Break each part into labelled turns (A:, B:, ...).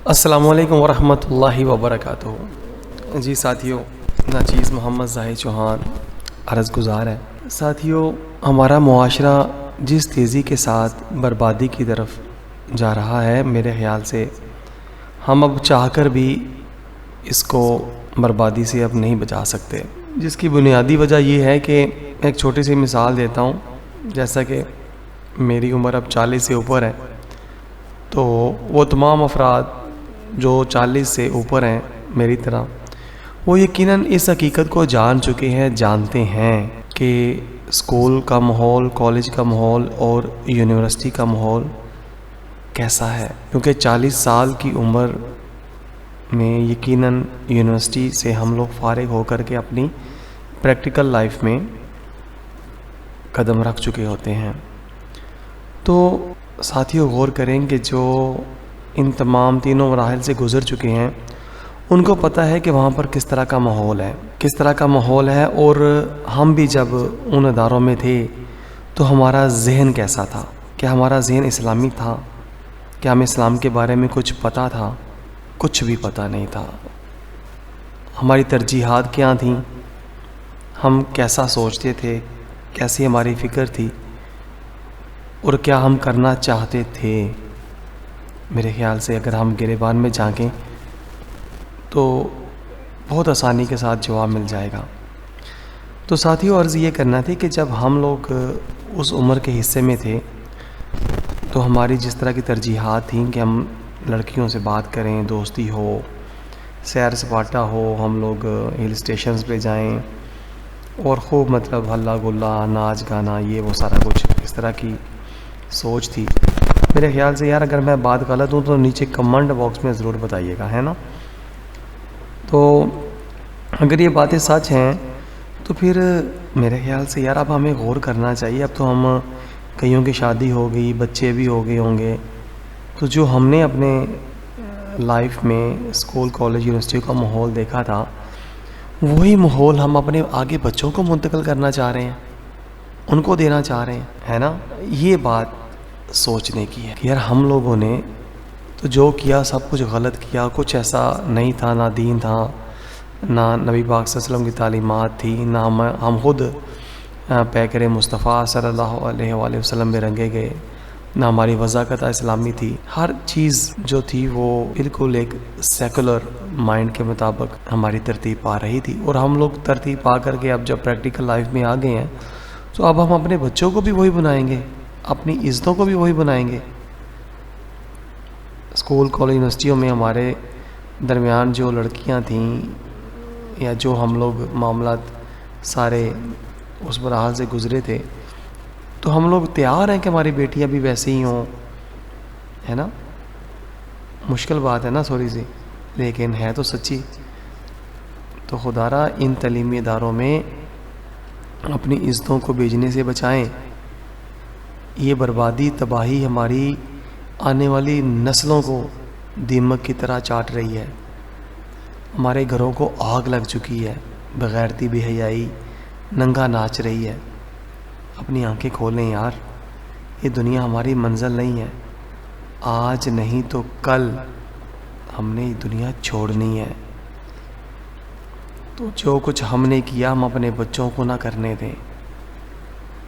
A: السلام علیکم ورحمۃ اللہ وبرکاتہ۔ جی ساتھیوں، ناچیز محمد زاہد چوہان عرض گزار ہے۔ ساتھیوں، ہمارا معاشرہ جس تیزی کے ساتھ بربادی کی طرف جا رہا ہے، میرے خیال سے ہم اب چاہ کر بھی اس کو بربادی سے اب نہیں بچا سکتے، جس کی بنیادی وجہ یہ ہے کہ ایک چھوٹی سی مثال دیتا ہوں۔ جیسا کہ میری عمر اب 40 سے اوپر ہے، تو وہ تمام افراد جو 40 سے اوپر ہیں میری طرح، وہ یقیناً اس حقیقت کو جان چکے ہیں، جانتے ہیں کہ اسکول کا ماحول، کالج کا ماحول اور یونیورسٹی کا ماحول کیسا ہے، کیونکہ 40 سال کی عمر میں یقیناً یونیورسٹی سے ہم لوگ فارغ ہو کر کے اپنی پریکٹیکل لائف میں قدم رکھ چکے ہوتے ہیں۔ تو ساتھیوں، غور کریں کہ جو ان تمام تینوں مراحل سے گزر چکے ہیں، ان کو پتہ ہے کہ وہاں پر کس طرح کا ماحول ہے، کس طرح کا ماحول ہے، اور ہم بھی جب ان اداروں میں تھے تو ہمارا ذہن کیسا تھا، کیا ہمارا ذہن اسلامی تھا، کیا ہمیں اسلام کے بارے میں کچھ پتہ تھا؟ کچھ بھی پتہ نہیں تھا۔ ہماری ترجیحات کیا تھیں، ہم کیسا سوچتے تھے، کیسی ہماری فکر تھی، اور کیا ہم کرنا چاہتے تھے۔ میرے خیال سے اگر ہم گریبان میں جھانکیں تو بہت آسانی کے ساتھ جواب مل جائے گا۔ تو ساتھیوں، عرض یہ کرنا تھی کہ جب ہم لوگ اس عمر کے حصے میں تھے تو ہماری جس طرح کی ترجیحات تھیں کہ ہم لڑکیوں سے بات کریں، دوستی ہو، سیر سپاٹا ہو، ہم لوگ ہل اسٹیشنز پہ جائیں اور خوب مطلب ہلا گلا، ناچ گانا، یہ وہ سارا کچھ، اس طرح کی سوچ تھی۔ میرے خیال سے یار، اگر میں بات غلط ہوں تو نیچے کمنٹ باکس میں ضرور بتائیے گا، ہے نا؟ تو اگر یہ باتیں سچ ہیں تو پھر میرے خیال سے یار اب ہمیں غور کرنا چاہیے۔ اب تو ہم کئیوں کی شادی ہو گئی، بچے بھی ہو گئے ہوں گے، تو جو ہم نے اپنے لائف میں اسکول، کالج، یونیورسٹی کا ماحول دیکھا تھا، وہی ماحول ہم اپنے آگے بچوں کو منتقل کرنا چاہ رہے ہیں، ان کو دینا چاہ رہے ہیں، ہے نا؟ یہ بات سوچنے کی ہے کہ یار ہم لوگوں نے تو جو کیا سب کچھ غلط کیا، کچھ ایسا نہیں تھا، نہ دین تھا، نہ نبی پاک صلی اللہ علیہ وسلم کی تعلیمات تھی، نہ ہم خود پیکر مصطفیٰ صلی اللہ علیہ وآلہ وسلم میں رنگے گئے، نہ ہماری وضاقت اسلامی تھی۔ ہر چیز جو تھی وہ بالکل ایک سیکولر مائنڈ کے مطابق ہماری ترتیب پا رہی تھی، اور ہم لوگ ترتیب پا کر کے اب جب پریکٹیکل لائف میں آ گئے ہیں تو اب ہم اپنے بچوں کو بھی وہی بنائیں گے، اپنی عزتوں کو بھی وہی بنائیں گے۔ اسکول، کالج، یونیورسٹیوں میں ہمارے درمیان جو لڑکیاں تھیں یا جو ہم لوگ معاملات سارے اس مراحل سے گزرے تھے، تو ہم لوگ تیار ہیں کہ ہماری بیٹیاں بھی ویسے ہی ہوں، ہے نا؟ مشکل بات ہے نا تھوڑی سی، لیکن ہے تو سچی۔ تو خدا را ان تعلیمی اداروں میں اپنی عزتوں کو بیچنے سے بچائیں۔ یہ بربادی، تباہی ہماری آنے والی نسلوں کو دیمک کی طرح چاٹ رہی ہے۔ ہمارے گھروں کو آگ لگ چکی ہے، بغیرتی، بے حیائی ننگا ناچ رہی ہے۔ اپنی آنکھیں کھولیں یار، یہ دنیا ہماری منزل نہیں ہے۔ آج نہیں تو کل ہم نے یہ دنیا چھوڑنی ہے۔ تو جو کچھ ہم نے کیا ہم اپنے بچوں کو نہ کرنے دیں،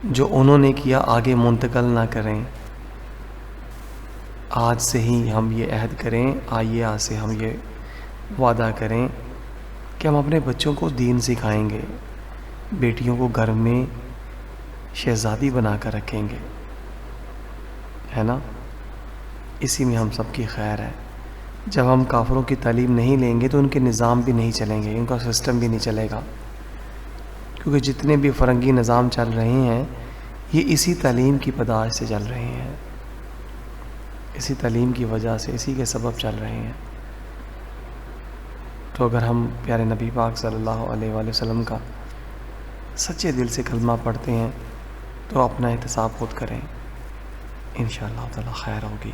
A: جو انہوں نے کیا آگے منتقل نہ کریں۔ آج سے ہی ہم یہ عہد کریں، آئیے آج سے ہم یہ وعدہ کریں کہ ہم اپنے بچوں کو دین سکھائیں گے، بیٹیوں کو گھر میں شہزادی بنا کر رکھیں گے، ہے نا؟ اسی میں ہم سب کی خیر ہے۔ جب ہم کافروں کی تعلیم نہیں لیں گے تو ان کے نظام بھی نہیں چلیں گے، ان کا سسٹم بھی نہیں چلے گا، کیونکہ جتنے بھی فرنگی نظام چل رہے ہیں یہ اسی تعلیم کی پداش سے چل رہے ہیں، اسی تعلیم کی وجہ سے، اسی کے سبب چل رہے ہیں۔ تو اگر ہم پیارے نبی پاک صلی اللہ علیہ وآلہ وسلم کا سچے دل سے کلمہ پڑھتے ہیں تو اپنا احتساب خود کریں، انشاءاللہ تعالی خیر ہوگی۔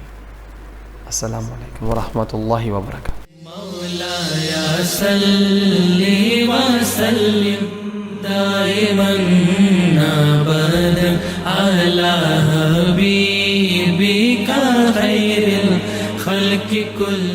A: السلام علیکم ورحمۃ اللہ وبرکاتہ۔
B: مولایا صلی وسلم دائما ابدا علی حبیبک خیر الخلق کل